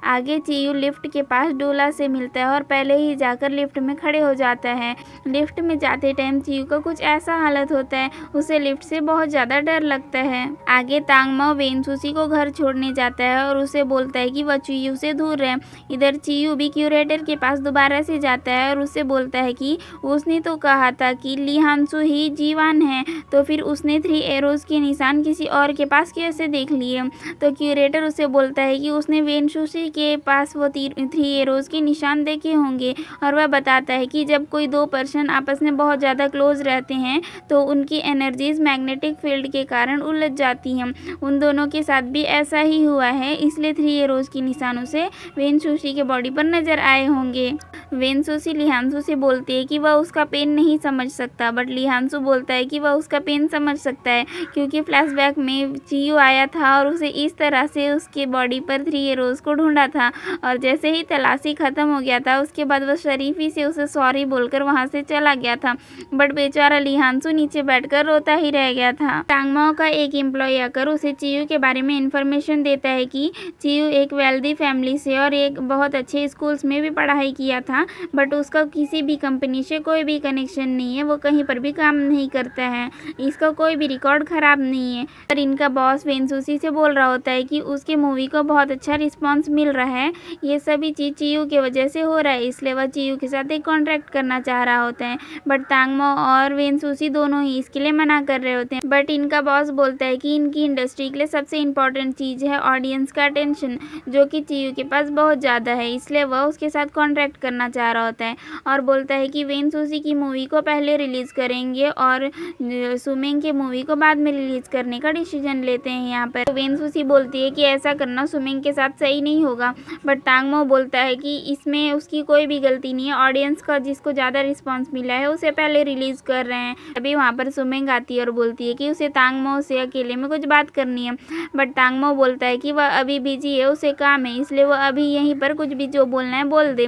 आगे चीयू लिफ्ट के पास डोला से मिलता है और पहले ही जाकर लिफ्ट में खड़े हो जाता है। लिफ्ट में जाते टाइम चीयू का कुछ ऐसा हालत होता है, उसे लिफ्ट से बहुत ज़्यादा डर लगता है। आगे तांगमो वेनसूसी को घर छोड़ने जाता है और उसे बोलता है कि वह चीयू से दूर रहे। इधर चीयू भी क्यूरेटर के पास दोबारा से जाता है और उससे बोलता है कि उसने तो कहा था कि ली हांसू ही जीवान है, तो फिर उसने 3 एरोज के निशान किसी और के पास कैसे देख लिए। तो क्यूरेटर उसे बोलता है कि उसने वेनसूसी के पास वो 3 एरोज के निशान देखे होंगे और वह बताता है कि जब कोई 2 पर्सन आपस में बहुत ज़्यादा क्लोज रहते हैं तो उनकी एनर्जीज मैग्नेटिक फील्ड के कारण उलझ जाती हैं। उन दोनों के साथ भी ऐसा ही हुआ है, इसलिए 3 एरोज के निशानों से वेनसूसी के बॉडी पर नजर आए होंगे। वेनसूसी लिहांसू से बोलती है कि वह उसका पेन नहीं समझ सकता, बट लिहांसू बोलता है कि वह उसका पेन समझ सकता है क्योंकि फ्लैशबैक में चीयू आया था और उसे इस तरह से उसके बॉडी पर 3 एरोज को ढूंढा था और जैसे ही तलाशी खत्म हो गया था उसके बाद वह शरीफी से उसे सॉरी बोलकर वहां से चला गया था। बट बेचारा लिहांसू नीचे बैठकर रोता ही रह गया था। टांगमाओ का एक एम्प्लॉय आकर उसे चीयू के बारे में इंफॉर्मेशन देता है कि चीयू एक वेल्दी फैमिली से और एक बहुत अच्छे स्कूल्स में भी पढ़ाई किया था, बट उसका किसी भी कंपनी से कोई भी कनेक्शन नहीं है, वो कहीं पर भी काम नहीं करता है, इसका कोई भी रिकॉर्ड खराब नहीं है। पर इनका बॉस वेनसूसी से बोल रहा होता है कि उसके मूवी को बहुत अच्छा रिस्पॉन्स मिल रहा है, ये सभी चीज़ चीयू की वजह से हो रहा है, इसलिए वह चीयू के साथ एक कॉन्ट्रैक्ट करना चाह रहा होता है। बट तांगमो और वेनसूसी दोनों ही इसके लिए मना कर रहे होते हैं। बट इनका बॉस बोलता है कि इनकी इंडस्ट्री के लिए सबसे इम्पोर्टेंट चीज़ है ऑडियंस का अटेंशन, जो कि चीयू के पास बहुत ज़्यादा है, इसलिए वह उसके साथ कॉन्ट्रैक्ट करना चाह रहा होता है और बोलता है कि वेनसूसी की मूवी को पहले रिलीज़ करेंगे और सुमिंग की मूवी को बाद में रिलीज़ करने का डिसीजन लेते हैं यहाँ पर। तो वेनसूसी बोलती है कि ऐसा करना सुमिंग के साथ सही नहीं होगा, बट तांगमो बोलता है कि इसमें उसकी कोई भी गलती नहीं है, ऑडियंस का जिसको ज़्यादा रिस्पॉन्स मिला है उसे पहले रिलीज़ कर रहे हैं। अभी वहाँ पर सुमिंग आती है और बोलती है कि उसे तांगमो से अकेले में कुछ बात करनी है, बट तांगमो बोलता है कि वह अभी बिजी है, उसे काम है, इसलिए वह अभी यहीं पर कुछ भी जो बोलना है बोल दे।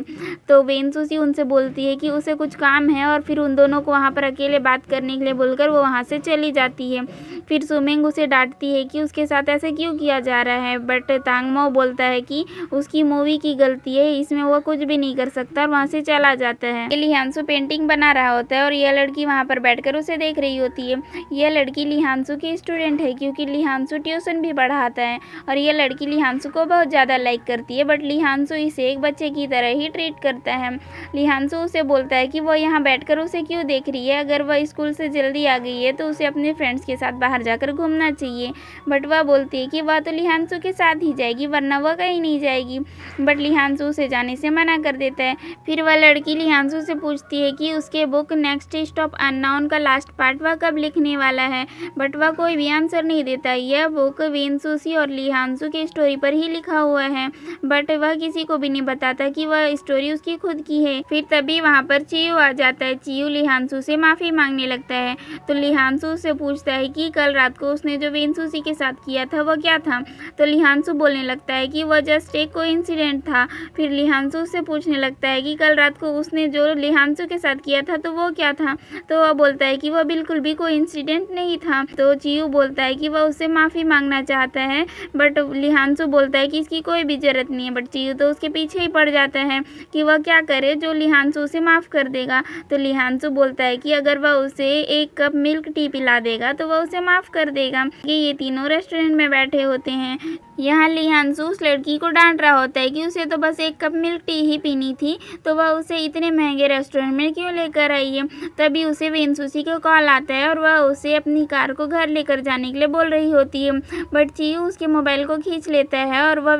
तो वेनसूसी उनसे बोलती है कि उसे कुछ काम है और फिर उन दोनों को वहाँ पर अकेले बात करने के लिए बोलकर वो वहाँ से चली जाती है। फिर सुमिंग उसे डांटती है कि उसके साथ ऐसे क्यों किया जा रहा है, बट तांगमो बोलता है कि उसकी मूवी की गलती है, इसमें वो कुछ भी नहीं कर सकता और वहाँ से चला जाता है। लिहांसू पेंटिंग बना रहा होता है और यह लड़की वहाँ पर बैठकर उसे देख रही होती है। यह लड़की लिहांसू की स्टूडेंट है क्योंकि लिहांसू ट्यूशन भी पढ़ाता है और यह लड़की लिहांसू को बहुत ज़्यादा लाइक करती है, बट लिहांसू इसे एक बच्चे की तरह ही ट्रीट करता है। लिहांसू उसे बोलता है कि वो यहाँ बैठकर उसे क्यों देख रही है, अगर वह स्कूल से जल्दी आ गई है तो उसे अपने फ्रेंड्स के साथ बाहर जाकर घूमना चाहिए। बट वह बोलती है कि वह तो लिहांसू के साथ ही जाएगी वरना वह कहीं नहीं जाएगी, बट लिहांसू उसे जाने से मना कर देता है। फिर वह लड़की लिहांसू से पूछती है कि उसके बुक नेक्स्ट स्टॉप अननोन का लास्ट पार्ट वह कब लिखने वाला है, बट वह कोई भी आंसर नहीं देता। यह बुक वेनसूसी और लिहांसू की स्टोरी पर ही लिखा हुआ है, बट वह किसी को भी नहीं बताता कि वह स्टोरी उसकी खुद की है। फिर तभी वहाँ पर चीयू आ जाता है। चीयू लिहांसू से माफ़ी मांगने लगता है, तो लिहांसू से पूछता है कि कल रात को उसने जो वेनसूसी के साथ किया था वह क्या था, तो लिहांसू बोलने लगता है कि वह जस्ट एक कोइंसिडेंट था। फिर लिहांसू से पूछने लगता है कि कल रात को उसने जो लिहांसू के साथ किया था तो वो क्या था, तो वह बोलता है कि वह बिल्कुल भी कोइंसिडेंट नहीं था। तो चीयू बोलता है कि वह उससे माफ़ी मांगना चाहता है, बट लिहांसू बोलता है कि इसकी कोई भी जरूरत नहीं है, बट चीयू तो उसके पीछे ही पड़ जाता है कि वह क्या करे जो लिहांसू उसे माफ़ कर देगा। तो लिहांसू बोलता है कि अगर वह उसे 1 कप मिल्क टी पिला देगा तो वह उसे माफ़ कर देगा। ये तीनों रेस्टोरेंट में बैठे होते हैं। यहाँ लिहांसू उस लड़की को डांट रहा होता है कि उसे तो बस 1 कप मिल्क टी ही पीनी थी, तो वह उसे इतने महंगे रेस्टोरेंट में क्यों लेकर आई है। तभी उसे वेनसूसी को कॉल आता है और वह उसे अपनी कार को घर लेकर जाने के लिए बोल रही होती है, बट चीयू उसके मोबाइल को खींच लेता है और वह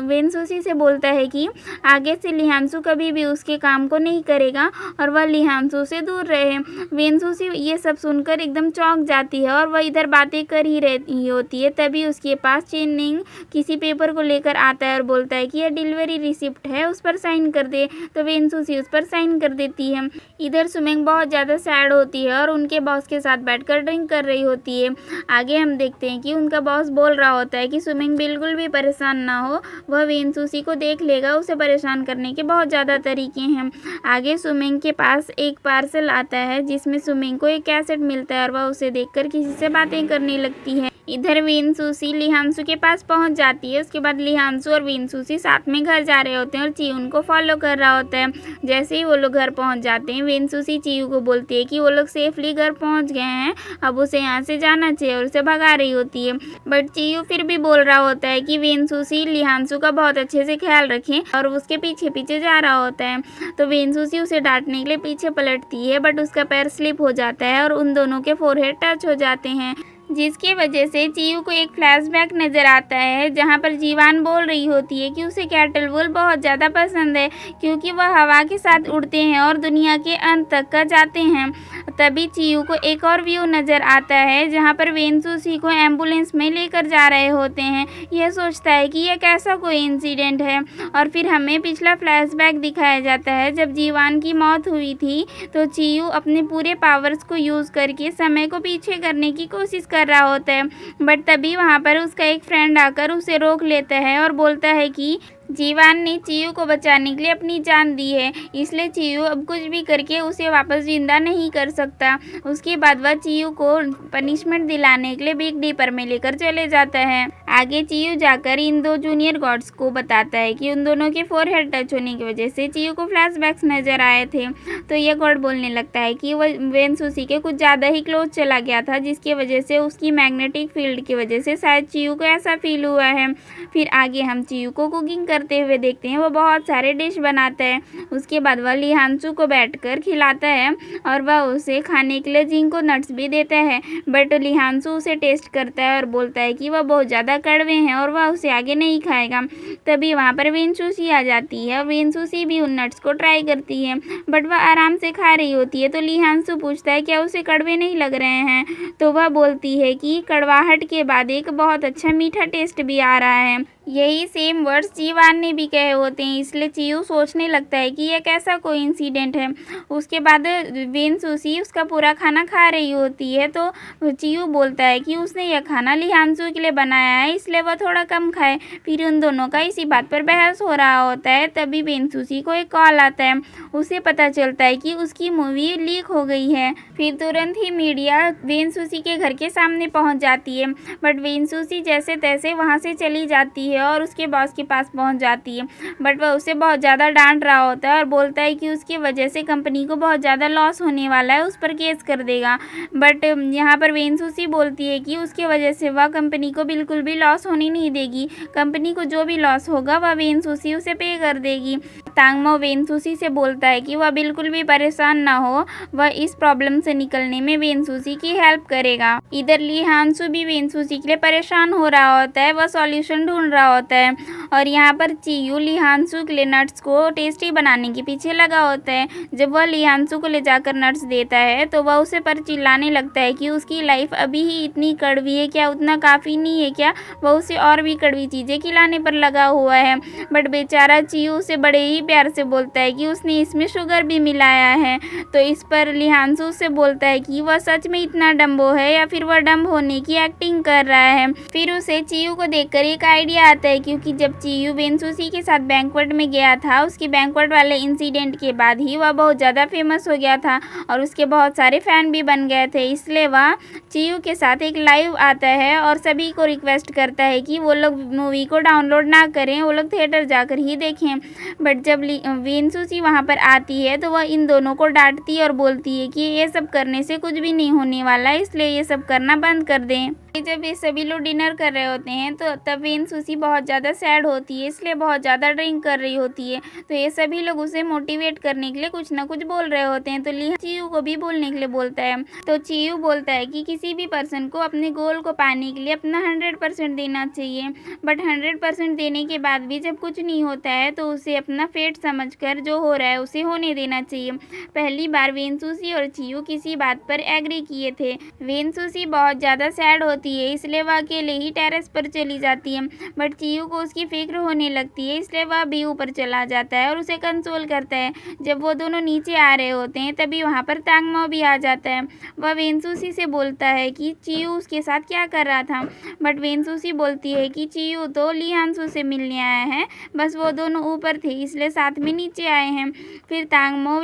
वेनसुसी से बोलता है कि आगे से लिहांशु कभी भी उसके काम को नहीं करेगा और वह लिहांशु से दूर रहे। वेनसुसी ये सब सुनकर एकदम चौंक जाती है और वह इधर बातें कर ही रही होती है। तभी उसके पास चेनिंग किसी पेपर को लेकर आता है और बोलता है कि यह डिलीवरी रिसिप्ट है, उस पर साइन कर दे। तो वेनसुसी उस पर साइन कर देती है। इधर सुमिंग बहुत ज़्यादा सैड होती है और उनके बॉस के साथ बैठकर ड्रिंक कर रही होती है। आगे हम देखते हैं कि उनका बॉस बोल रहा होता है कि सुमिंग बिल्कुल भी परेशान ना हो, वह वेनसुसी को देख लेगा, उसे परेशान करने के बहुत ज़्यादा तरीके हैं। आगे सुमिंग के पास एक पार्सल आता है जिसमें सुमिंग को एक कैसेट मिलता है और वह उसे देखकर किसी से बातें करने लगती है। इधर वेनसुसी लिहांशु के पास पहुंच जाती है। उसके बाद लिहांशु और वेनसुसी साथ में घर जा रहे होते हैं और चियू उनको फॉलो कर रहा होता है। जैसे ही वो लोग घर पहुंच जाते हैं, वेनसुसी चियू को बोलती है कि वो लोग सेफली घर पहुंच गए हैं, अब उसे यहाँ से जाना चाहिए और उसे भगा रही होती है। बट चियू फिर भी बोल रहा होता है कि वेनसुसी लिहांशु का बहुत अच्छे से ख्याल रखें और उसके पीछे पीछे जा रहा होता है। तो वेनसुसी उसे डांटने के लिए पीछे पलटती है, बट उसका पैर स्लिप हो जाता है और उन दोनों के फोरहेड टच हो जाते हैं, जिसकी वजह से चियू को एक फ्लैशबैक नज़र आता है जहां पर जीवान बोल रही होती है कि उसे कैटल वुल बहुत ज़्यादा पसंद है क्योंकि वह हवा के साथ उड़ते हैं और दुनिया के अंत तक का जाते हैं। तभी चियू को एक और व्यू नज़र आता है जहां पर वेनसुसी को एम्बुलेंस में लेकर जा रहे होते हैं। यह सोचता है कि यह कैसा कोई इंसिडेंट है और फिर हमें पिछला फ्लैशबैक दिखाया जाता है। जब जीवान की मौत हुई थी तो चियू अपने पूरे पावर्स को यूज़ करके समय को पीछे करने की कोशिश कर रहा होता है, बट तभी वहाँ पर उसका एक फ्रेंड आकर उसे रोक लेता है और बोलता है कि जीवान ने चियू को बचाने के लिए अपनी जान दी है, इसलिए चियू अब कुछ भी करके उसे वापस जिंदा नहीं कर सकता। उसके बाद वह चियू को पनिशमेंट दिलाने के लिए बिग डीपर में लेकर चले जाता है। आगे चियू जाकर इन दो जूनियर गॉड्स को बताता है कि उन दोनों के फोरहेड टच होने की वजह से चियू को फ्लैशबैक्स नजर आए थे। तो यह गॉड बोलने लगता है कि वह वेनसुसी के कुछ ज़्यादा ही क्लोज चला गया था, जिसकी वजह से उसकी मैग्नेटिक फील्ड की वजह से शायद चियू को ऐसा फील हुआ है। फिर आगे हम चियू को कुकिंग करते हुए देखते हैं। वो बहुत सारे डिश बनाता है। उसके बाद वह लिहांशु को बैठकर खिलाता है और वह उसे खाने के लिए जिंको नट्स भी देता है, बट लिहांशु उसे टेस्ट करता है और बोलता है कि वह बहुत ज़्यादा कड़वे हैं और वह उसे आगे नहीं खाएगा। तभी वहाँ पर वेनसुसी आ जाती है और वेनसुसी भी उन नट्स को ट्राई करती है, बट वह आराम से खा रही होती है। तो लिहांशु पूछता है क्या उसे कड़वे नहीं लग रहे हैं, तो वह बोलती है कि कड़वाहट के बाद एक बहुत अच्छा मीठा टेस्ट भी आ रहा है। यही सेम वर्ड्स जीवान ने भी कहे होते हैं, इसलिए चियू सोचने लगता है कि यह कैसा कोई इंसिडेंट है। उसके बाद वेनसुसी उसका पूरा खाना खा रही होती है, तो चियू बोलता है कि उसने यह खाना लिहांशु के लिए बनाया है, इसलिए वह थोड़ा कम खाए। फिर उन दोनों का इसी बात पर बहस हो रहा होता है। तभी वेनसुसी को एक कॉल आता है। उसे पता चलता है कि उसकी मूवी लीक हो गई है। फिर तुरंत ही मीडिया वेनसुसी के घर के सामने पहुंच जाती है, बट वेनसुसी जैसे तैसे वहां से चली जाती है और उसके बॉस के पास पहुंच जाती है, बट वह उसे बहुत ज़्यादा डांट रहा होता है और बोलता है कि उसकी वजह से कंपनी को बहुत ज़्यादा लॉस होने वाला है, उस पर केस कर देगा। बट यहाँ पर वेनसुसी बोलती है कि उसके वजह से वह कंपनी को बिल्कुल भी लॉस होने नहीं देगी। कंपनी को जो भी लॉस होगा वह वेनसुसी उसे पे कर देगी। तांगमो वेनसुसी से बोलता है कि वह बिल्कुल भी परेशान ना हो, वह इस प्रॉब्लम से निकलने में वेनसुसी की हेल्प करेगा। इधर लिहांशु भी वेनसुसी के लिए परेशान हो रहा होता है, वह सॉल्यूशन ढूंढ रहा होता है और यहाँ पर चियू लिहांशु के लिए नट्स को टेस्टी बनाने के पीछे लगा होता है। जब वह लिहांशु को ले जाकर नट्स देता है तो वह उसे पर चिल्लाने लगता है कि उसकी लाइफ अभी ही इतनी कड़वी है क्या, उतना काफ़ी नहीं है क्या, वह उसे और भी कड़वी चीज़ें खिलाने पर लगा हुआ है। बट बेचारा चियू उसे बड़े ही प्यार से बोलता है कि उसने इसमें शुगर भी मिलाया है। तो इस पर लिहांशु से बोलता है कि वह सच में इतना डम्बो है या फिर वह डम्ब होने की एक्टिंग कर रहा है। फिर उसे चियू को देखकर एक आइडिया आता है, क्योंकि जब चियू वेनसुसी के साथ बैंक्वेट में गया था, उसके बैंक्वेट वाले इंसिडेंट के बाद ही वह बहुत ज़्यादा फेमस हो गया था और उसके बहुत सारे फ़ैन भी बन गए थे। इसलिए वह चियू के साथ एक लाइव आता है और सभी को रिक्वेस्ट करता है कि वो लोग मूवी को डाउनलोड ना करें, वो लोग थिएटर जाकर ही देखें। बट जब वेनसुसी वहाँ पर आती है तो वह इन दोनों को डांटती है और बोलती है कि ये सब करने से कुछ भी नहीं होने वाला है, इसलिए ये सब करना बंद कर दें। जब ये सभी लोग डिनर कर रहे होते हैं तो तब वेन सुशी बहुत ज़्यादा सैड होती है, इसलिए बहुत ज़्यादा ड्रिंक कर रही होती है। तो ये सभी लोग उसे मोटिवेट करने के लिए कुछ ना कुछ बोल रहे होते हैं। तो लिहान चियू को भी बोलने के लिए बोलता है। तो चियू बोलता है कि किसी भी पर्सन को अपने गोल को पाने के लिए अपना 100% देना चाहिए, बट 100% देने के बाद भी जब कुछ नहीं होता है तो उसे अपना फेट समझकर जो हो रहा है उसे होने देना चाहिए। पहली बार वेन सुशी और चियू किसी बात पर एग्री किए थे। वेन सुशी बहुत ज़्यादा सैड होती है, इसलिए वह अकेले ही टेरेस पर चली जाती है, बट चियू को उसकी फिक्र होने लगती है, इसलिए वह भी ऊपर चला जाता है और उसे कंसोल करता है। जब वो दोनों नीचे आ रहे होते हैं तभी वहाँ पर तांगमो भी आ जाता है। वह वेन सुशी से बोलता है कि चियू उसके साथ क्या कर रहा था, बट वेन सुशी बोलती है कि चियू तो लिहानसू से मिलने आया है, बस वो दोनों ऊपर थे इसलिए साथ में नीचे आए हैं। फिर तांगमो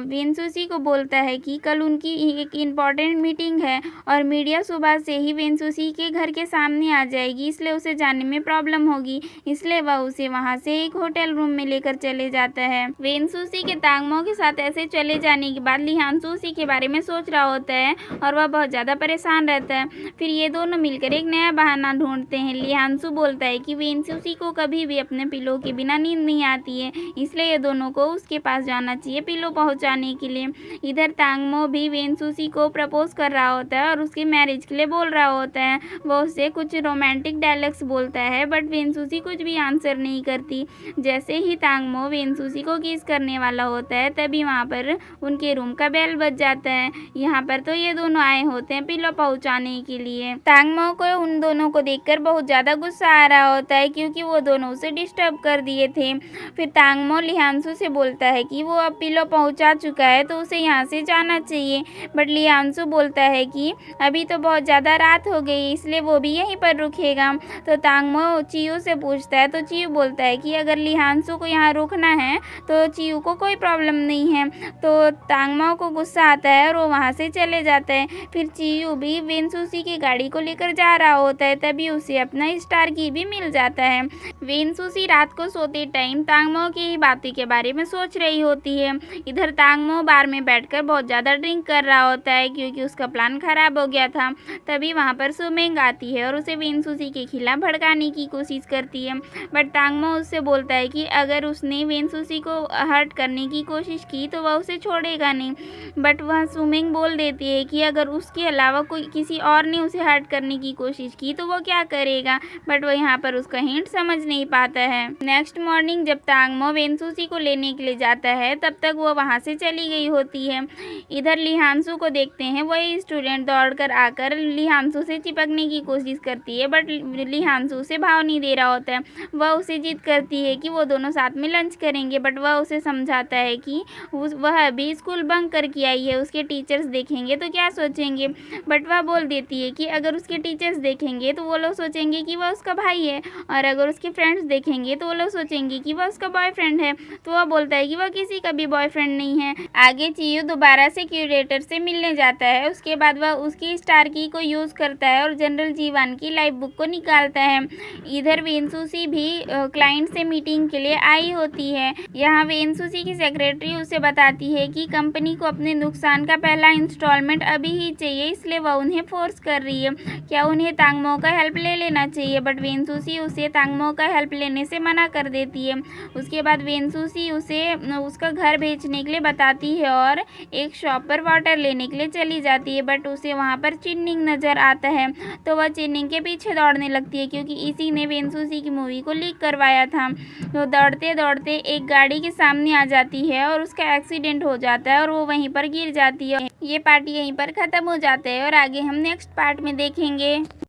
वेन सुशी को बोलता है कि कल उनकी एक इम्पॉर्टेंट मीटिंग है और मीडिया सुबह से ही वेन सुशी के घर के सामने आ जाएगी, इसलिए उसे जाने में प्रॉब्लम होगी, इसलिए वह उसे वहाँ से एक होटल रूम में लेकर चले जाता है। वेन सुशी के तांगमो के साथ ऐसे चले जाने के बाद लिहानसू उसी के बारे में सोच रहा होता है और वह बहुत ज़्यादा परेशान रहता है। फिर ये दोनों मिलकर एक नया बहाना ढूंढते हैं। लिहानसू बोलता है कि वेन सुशी को कभी भी अपने पिलो के बिना नींद नहीं आती है, इसलिए ये दोनों को उसके पास जाना चाहिए पिलो पहुँचाने के लिए। इधर तांगमो भी वेन सुशी को प्रपोज कर रहा होता है और उसके मैरिज के लिए बोल रहा होता है। वो उससे कुछ रोमांटिक डायलॉग्स बोलता है, बट वेन सुशी कुछ भी आंसर नहीं करती। जैसे ही तांगमो वेन सुशी को किस करने वाला होता है तभी वहाँ पर उनके रूम का बेल बज जाता है। यहाँ पर तो ये दोनों आए होते हैं पिलो पहुँचाने के लिए। तांगमो को उन दोनों को देखकर बहुत ज़्यादा गुस्सा आ रहा होता है क्योंकि वो दोनों उसे डिस्टर्ब कर दिए थे। फिर तांगमो लिहानसू से बोलता है कि वो अब पिलो पहुँचा चुका है तो उसे यहाँ से जाना चाहिए, बट लिहानसू बोलता है कि अभी तो बहुत ज़्यादा रात हो गई इसलिए वो भी यहीं पर रुकेगा। तो तांगमो चियू से पूछता है तो चियू बोलता है कि अगर लिहानसू को यहाँ रुकना है तो चियू को कोई प्रॉब्लम नहीं है। तो तांगमो को गुस्सा आता है और वो वहाँ से चले जाता है। फिर चियू भी वेन सुशी की गाड़ी को लेकर जा रहा होता है, तभी उसे अपना स्टार की भी मिल जाता है। वेन सुशी रात को सोते टाइम तांगमो की ही बातों के बारे में सोच रही होती है। इधर तांगमो बार में बैठकर बहुत ज़्यादा ड्रिंक कर रहा होता है क्योंकि उसका प्लान खराब हो गया था। तभी वहाँ पर सुमेंग आती है और उसे वेन सुशी के खिलाफ भड़काने की कोशिश करती है, बट तांगमो उससे बोलता है कि अगर उसने वेन सुशी को हर्ट करने की कोशिश की तो वह उसे छोड़ेगा नहीं। बट वह सुमेंग बोल देती है कि अगर उसके अलावा कोई किसी और ने उसे हर्ट करने की कोशिश की तो वो क्या करेगा, बट वह यहाँ पर उसका हिंट समझ नहीं पाता है। नेक्स्ट मॉर्निंग जब तांगमो वेन सुशी को लेने के लिए जाता है तब तक वो वहाँ से चली गई होती है। इधर लिहानसू को देखते हैं, वही स्टूडेंट दौड़कर आकर लिहानसू से चिपकने की कोशिश करती है, बट लिहानसू उसे भाव नहीं दे रहा होता है। वह उसे जिद करती है कि वो दोनों साथ में लंच करेंगे, बट वह उसे समझाता है कि वह अभी स्कूल बंक करके आई है, उसके टीचर्स देखेंगे तो क्या सोचेंगे। बट वह बोल देती है कि अगर उसके टीचर्स देखेंगे तो वो लोग सोचेंगे कि वह उसका भाई है, और अगर उसके फ्रेंड्स देखेंगे तो वो लोग सोचेंगे कि वह उसका बॉयफ्रेंड है। तो वह बोलता है कि वह किसी का भी बॉयफ्रेंड नहीं है। आगे चियू दोबारा से क्यूरेटर से मिलने जाता है, उसके बाद वह उसकी स्टार की को यूज़ करता है और जनरल जीवान की लाइफ बुक को निकालता है। इधर वेन सुशी भी क्लाइंट से मीटिंग के लिए आई होती है। यहाँ वेन सुशी की सेक्रेटरी उसे बताती है कि कंपनी को अपने नुकसान का पहला इंस्टॉलमेंट अभी ही चाहिए, इसलिए वह उन्हें फोर्स कर रही है। क्या उन्हें तांगमो का हेल्प ले लेना चाहिए, बट वेन सुशी उसे तांगमो का हेल्प लेने से मना कर देती है। उसके बाद वेन सुशी उसे उसका घर बेचने के लिए बताती है और एक शॉप पर वाटर लेने के लिए चली जाती है, बट उसे वहाँ पर चिन्निंग नज़र आता है तो वह चिन्निंग के पीछे दौड़ने लगती है क्योंकि इसी ने वेन सुशी की मूवी को लीक करवाया था। तो दौड़ते दौड़ते एक गाड़ी के सामने आ जाती है और उसका एक्सीडेंट हो जाता है और वो वहीं पर गिर जाती है। ये पार्ट यहीं पर ख़त्म हो जाता है और आगे हम नेक्स्ट पार्ट में देखेंगे।